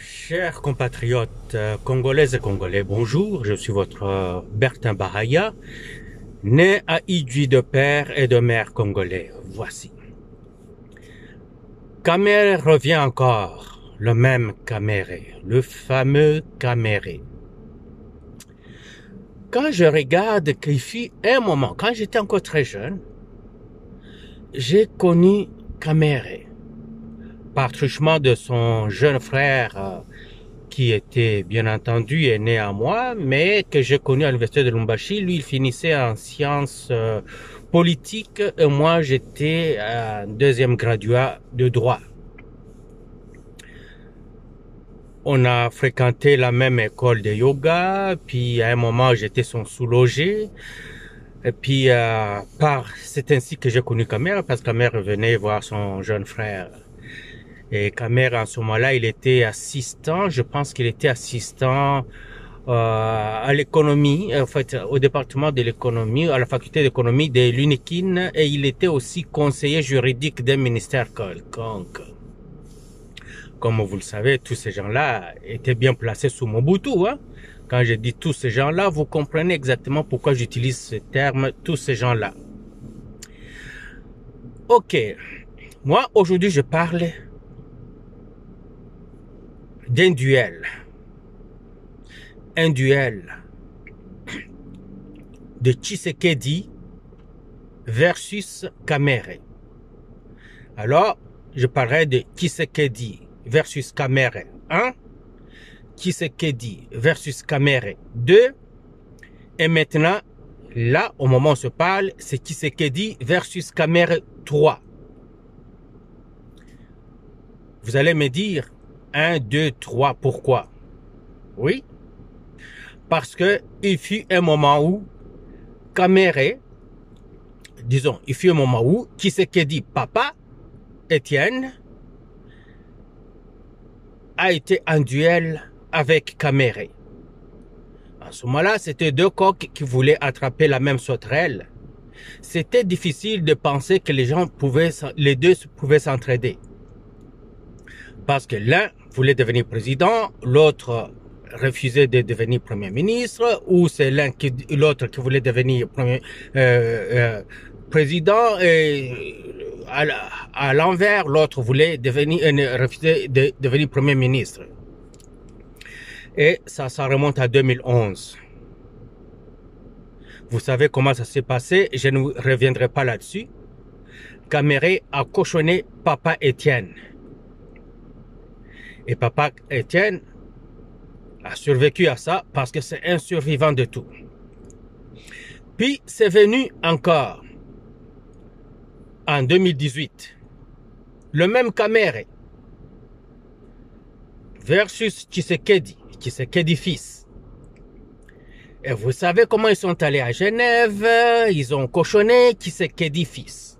Chers compatriotes congolaises et congolais, bonjour, je suis votre Bertin Bahaya, né à Idji de père et de mère congolais. Voici. Kamere revient encore, le même Kamere, le fameux Kamere. Quand je regarde qu'il fut un moment, quand j'étais encore très jeune, j'ai connu Kamere par truchement de son jeune frère qui était bien entendu aîné à moi, mais que j'ai connu à l'université de Lubumbashi. Lui, il finissait en sciences politiques et moi, j'étais un deuxième graduat de droit. On a fréquenté la même école de yoga, puis à un moment, j'étais son sous-logé. Et puis, c'est ainsi que j'ai connu Kamere, parce que Kamere venait voir son jeune frère. Et Kamere, en ce moment-là, il était assistant, je pense qu'il était assistant à l'économie, en fait, au département de l'économie, à la faculté d'économie de l'UNIKIN, et il était aussi conseiller juridique d'un ministère quelconque. Comme vous le savez, tous ces gens-là étaient bien placés sous Mobutu, hein. Quand je dis tous ces gens-là, vous comprenez exactement pourquoi j'utilise ce terme, tous ces gens-là. Ok. Moi, aujourd'hui, je parle d'un duel. Un duel de Tshisekedi versus Kamere. Alors, je parlerai de Tshisekedi versus Kamere 1, Tshisekedi versus Kamere 2, et maintenant, là, au moment où on se parle, c'est Tshisekedi versus Kamere 3. Vous allez me dire, 1, 2, 3, pourquoi? Oui, parce que il fut un moment où Kamere, disons, il fut un moment où Tshisekedi, papa, Étienne, a été en duel avec Kamere. En ce moment-là, c'était deux coqs qui voulaient attraper la même sauterelle. C'était difficile de penser que les deux pouvaient s'entraider. Parce que l'un voulait devenir président, l'autre refusait de devenir premier ministre, ou c'est l'autre qui voulait devenir président, et à l'envers, l'autre voulait refuser de devenir premier ministre. Et ça remonte à 2011. Vous savez comment ça s'est passé, je ne reviendrai pas là-dessus. Kamere a cochonné Papa Étienne. Et Papa Étienne a survécu à ça parce que c'est un survivant de tout. Puis c'est venu encore en 2018. Le même Kamere versus Tshisekedi fils. Et vous savez comment ils sont allés à Genève, ils ont cochonné Tshisekedi fils.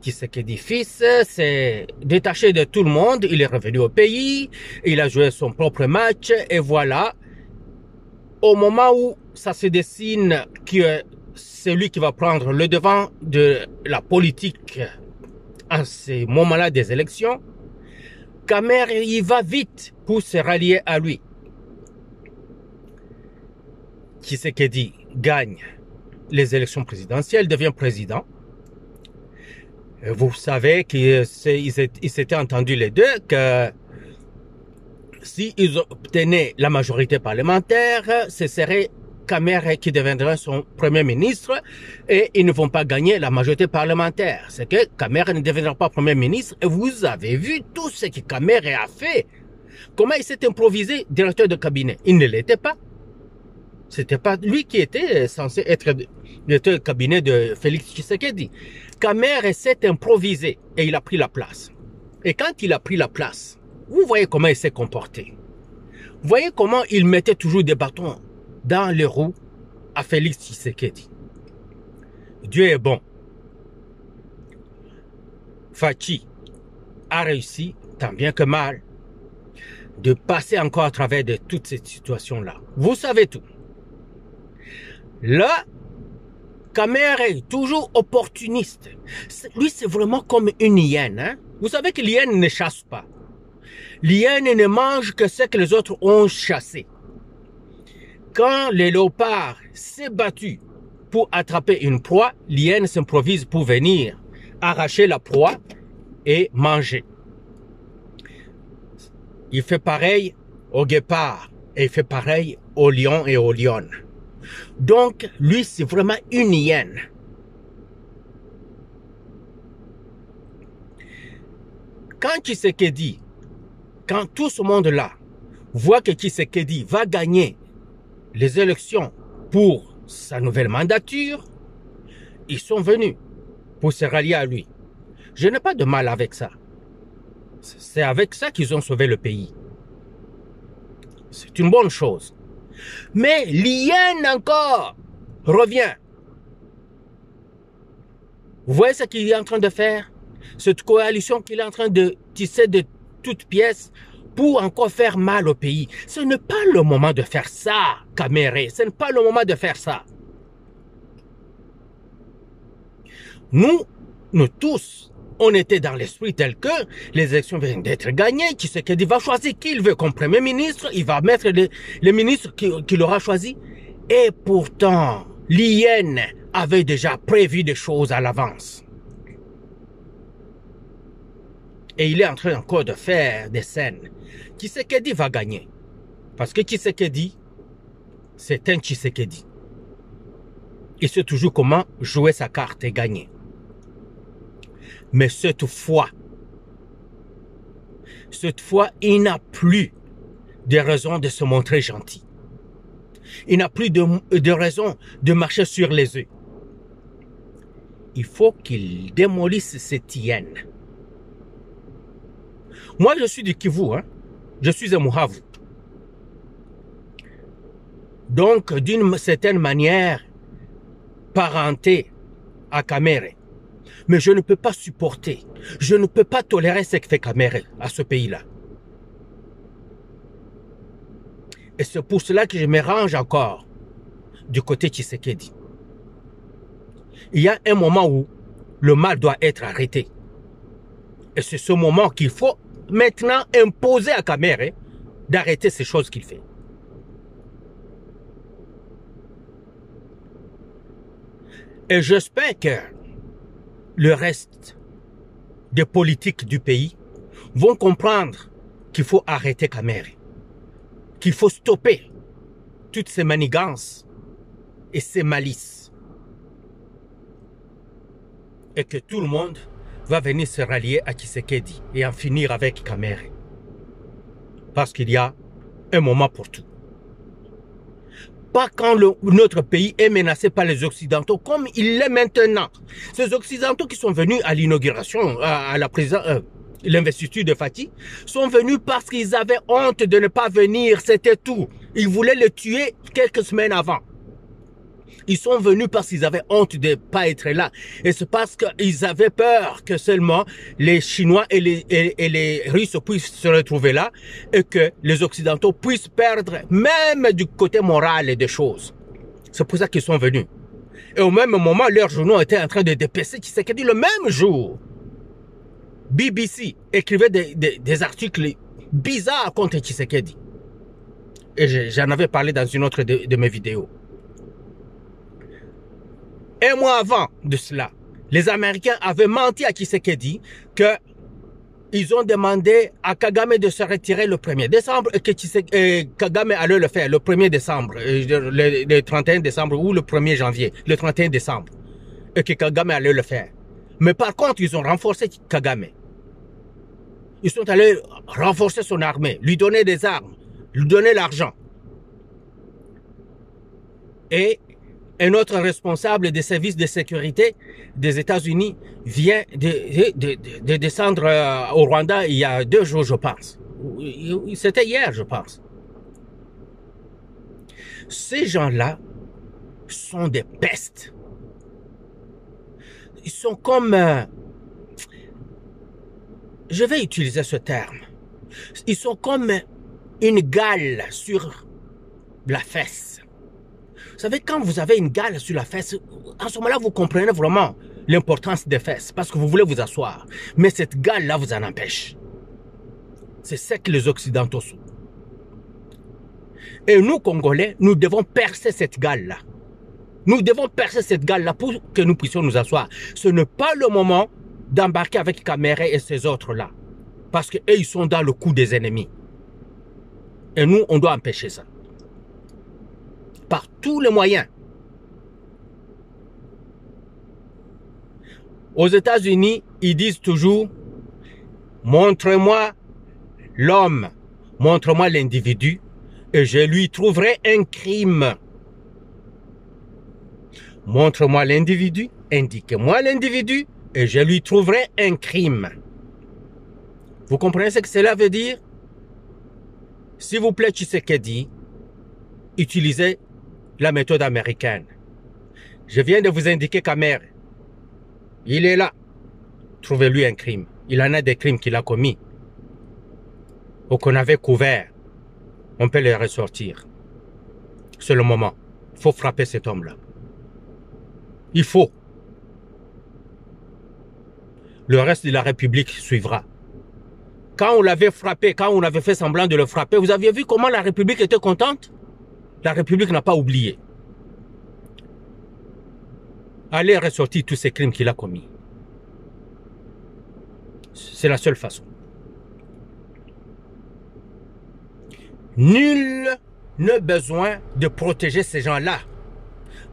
Tshisekedi fils s'est détaché de tout le monde, il est revenu au pays, il a joué son propre match, et voilà, au moment où ça se dessine que c'est lui qui va prendre le devant de la politique à ces moments-là des élections, Kamere il va vite pour se rallier à lui. Tshisekedi gagne les élections présidentielles, devient président. Vous savez qu'ils s'étaient entendus les deux que s'ils obtenaient la majorité parlementaire, ce serait Kamere qui deviendrait son premier ministre, et ils ne vont pas gagner la majorité parlementaire. C'est que Kamere ne deviendra pas premier ministre, et vous avez vu tout ce que Kamere a fait. Comment il s'est improvisé directeur de cabinet? Il ne l'était pas. C'était pas lui qui était censé être directeur de cabinet de Félix Tshisekedi. Kamere s'est improvisé et il a pris la place. Et quand il a pris la place, vous voyez comment il s'est comporté. Vous voyez comment il mettait toujours des bâtons dans les roues à Félix Tshisekedi. Dieu est bon. Fachi a réussi, tant bien que mal, de passer encore à travers de toutes ces situations-là. Vous savez tout. Là, Kamere est toujours opportuniste. Lui, c'est vraiment comme une hyène. Hein? Vous savez que l'hyène ne chasse pas. L'hyène ne mange que ce que les autres ont chassé. Quand le léopard s'est battu pour attraper une proie, l'hyène s'improvise pour venir arracher la proie et manger. Il fait pareil au guépard et il fait pareil au lion et aux lionnes. Donc, lui, c'est vraiment une hyène. Quand Tshisekedi, quand tout ce monde-là voit que Tshisekedi va gagner les élections pour sa nouvelle mandature, ils sont venus pour se rallier à lui. Je n'ai pas de mal avec ça. C'est avec ça qu'ils ont sauvé le pays. C'est une bonne chose. Mais l'hyène encore revient. Vous voyez ce qu'il est en train de faire? Cette coalition qu'il est en train de tisser de toutes pièces pour encore faire mal au pays. Ce n'est pas le moment de faire ça, Kamere. Ce n'est pas le moment de faire ça. Nous tous, on était dans l'esprit tel que les élections viennent d'être gagnées. Tshisekedi va choisir qui il veut comme premier ministre. Il va mettre le ministre qu'il aura choisi. Et pourtant, l'hyène avait déjà prévu des choses à l'avance. Et il est en train encore de faire des scènes. Tshisekedi va gagner. Parce que Tshisekedi, c'est un Tshisekedi. Il sait toujours comment jouer sa carte et gagner. Mais cette fois, il n'a plus de raison de se montrer gentil. Il n'a plus de raison de marcher sur les œufs. Il faut qu'il démolisse cette hyène. Moi, je suis du Kivu, hein. Je suis un Muhavu. Donc, d'une certaine manière, parenté à Kamere. Mais je ne peux pas supporter, je ne peux pas tolérer ce que fait Kamere à ce pays-là. Et c'est pour cela que je me range encore du côté Tshisekedi. Il y a un moment où le mal doit être arrêté. Et c'est ce moment qu'il faut maintenant imposer à Kamere d'arrêter ces choses qu'il fait. Et j'espère que le reste des politiques du pays vont comprendre qu'il faut arrêter Kamere, qu'il faut stopper toutes ces manigances et ces malices. Et que tout le monde va venir se rallier à Tshisekedi et en finir avec Kamere. Parce qu'il y a un moment pour tout. Pas quand notre pays est menacé par les Occidentaux comme il l'est maintenant. Ces Occidentaux qui sont venus à l'inauguration, à la l'investiture de Fati, sont venus parce qu'ils avaient honte de ne pas venir, c'était tout. Ils voulaient le tuer quelques semaines avant. Ils sont venus parce qu'ils avaient honte de ne pas être là. Et c'est parce qu'ils avaient peur que seulement les Chinois et les Russes puissent se retrouver là et que les Occidentaux puissent perdre même du côté moral des choses. C'est pour ça qu'ils sont venus. Et au même moment, leurs journaux étaient en train de dépêcher Tshisekedi le même jour. BBC écrivait des articles bizarres contre Tshisekedi. Et j'en avais parlé dans une autre de mes vidéos. Un mois avant de cela, les Américains avaient menti à Tshisekedi qu'ils ont demandé à Kagame de se retirer le 1er décembre et que Kagame allait le faire le 1er décembre, le 31 décembre ou le 1er janvier, le 31 décembre, et que Kagame allait le faire. Mais par contre, ils ont renforcé Kagame. Ils sont allés renforcer son armée, lui donner des armes, lui donner l'argent. Et un autre responsable des services de sécurité des États-Unis vient de descendre au Rwanda il y a 2 jours, je pense. C'était hier, je pense. Ces gens-là sont des pestes. Ils sont comme... je vais utiliser ce terme. Ils sont comme une gale sur la fesse. Vous savez, quand vous avez une gale sur la fesse, en ce moment-là, vous comprenez vraiment l'importance des fesses parce que vous voulez vous asseoir. Mais cette gale-là vous en empêche. C'est ce que les Occidentaux sont. Et nous, Congolais, nous devons percer cette gale-là. Nous devons percer cette gale-là pour que nous puissions nous asseoir. Ce n'est pas le moment d'embarquer avec Kamere et ces autres-là. Parce qu'eux, ils sont dans le coup des ennemis. Et nous, on doit empêcher ça. Par tous les moyens. Aux États-Unis, ils disent toujours, montre-moi l'homme, montre-moi l'individu, et je lui trouverai un crime. Montre-moi l'individu, indiquez-moi l'individu, et je lui trouverai un crime. Vous comprenez ce que cela veut dire? S'il vous plaît, Tshisekedi, utilisez la méthode américaine. Je viens de vous indiquer Kamere. Il est là. Trouvez-lui un crime. Il en a des crimes qu'il a commis. Ou qu'on avait couvert. On peut les ressortir. C'est le moment. Il faut frapper cet homme-là. Il faut. Le reste de la République suivra. Quand on l'avait frappé, quand on avait fait semblant de le frapper, vous aviez vu comment la République était contente? La République n'a pas oublié. Allez ressortir tous ces crimes qu'il a commis. C'est la seule façon. Nul n'a besoin de protéger ces gens-là.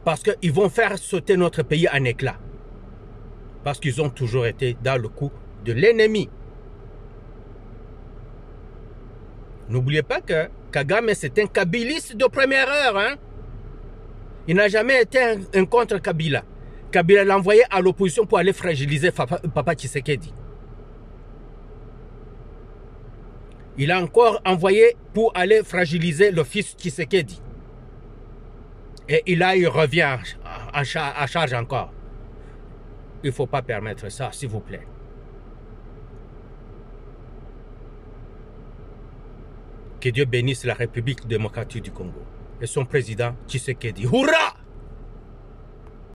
Parce qu'ils vont faire sauter notre pays en éclats. Parce qu'ils ont toujours été dans le coup de l'ennemi. N'oubliez pas que Kagame, c'est un kabiliste de première heure. Hein? Il n'a jamais été un contre Kabila. Kabila l'a envoyé à l'opposition pour aller fragiliser Papa Tshisekedi. Il a encore envoyé pour aller fragiliser le fils Tshisekedi. Et il revient à charge encore. Il ne faut pas permettre ça, s'il vous plaît. Que Dieu bénisse la République démocratique du Congo et son président Tshisekedi. Hurrah!